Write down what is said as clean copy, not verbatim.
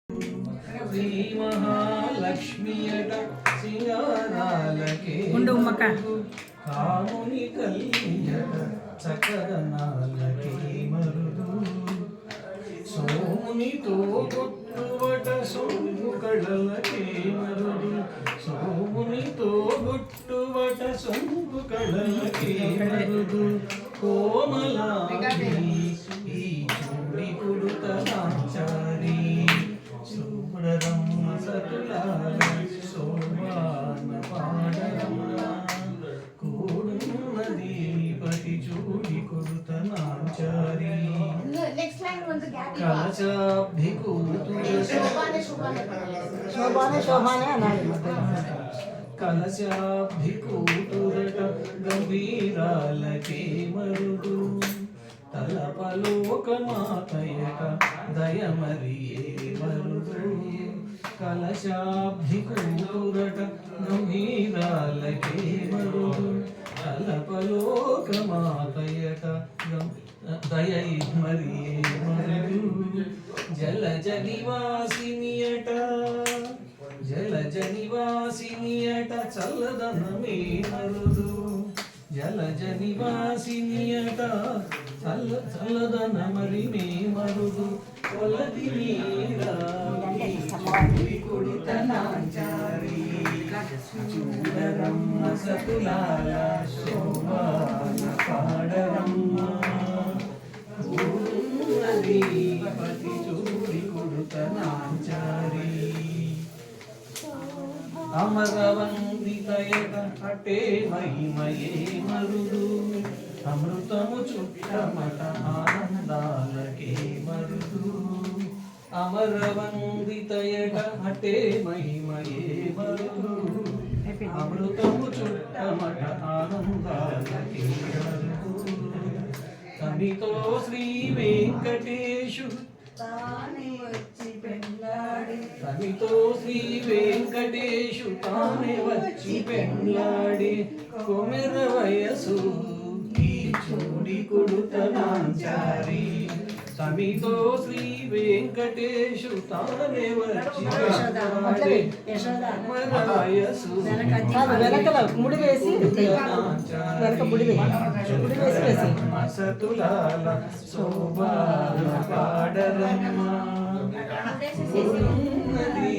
శ్రీ మహాలక్ష్మియట సింగారాలకే కాముని కల్యట చకరనాలకే మరుదు సోమునితో గుట్టువట సొంపు కళలకే మరుదు సోమునితో గుట్టువట సొంపు కళలకే మరుదు కోమలాంగి ఈ చూడి కుడుతలాచారి చూడరమ్మ సతులాల శోభాన పాడరమ్మ కూడున్నది పతి చూడి కుడుతలాచారి కలశాబ్ది కలశాబ్ది కూతురట గంభీరాలకే మరుదు తలపలోక మాతయట దయమరియే మరుదు కలశాబ్ది కూతురట గంభీరాలకే మరుదు తలపలోక మాతయట దయై మరియే మరుదు జలజ నివాసినియట జలజ నివాసినియట చల్లదనమే మరుదు జలజ నివాసినియట చల్లదన మరి మే మరుదు కొలది మీరా కొడుతనాచారి చూడరమ్మ సతులాల శోభాన పాడరమ్మ పతి చూడి కొడుతనాచారి అమరవందితయట అటే మహిమయే మరుదు అమృతము చుట్టమట ఆనందాలకే మరుదు అమరవందితయట అటే మహిమయే మరుదు అమృతము చుట్టమట ఆనందాలకే మరుదు తనితో శ్రీ వెంకటేశు తానే వచ్చి పెళ్ళాడి తనితో శ్రీ వెంకటేశు తానే వచ్చి పెళ్ళాడి కొమెర వయసు ఈ చూడి కొడుతనాచారి తనితో శ్రీ వెంకటేశు తానే వచ్చి పెళ్ళాడి కొమెర వయసు ముడి వేసి సతులాల శోభాన పాడరమ్మ ఉన్నది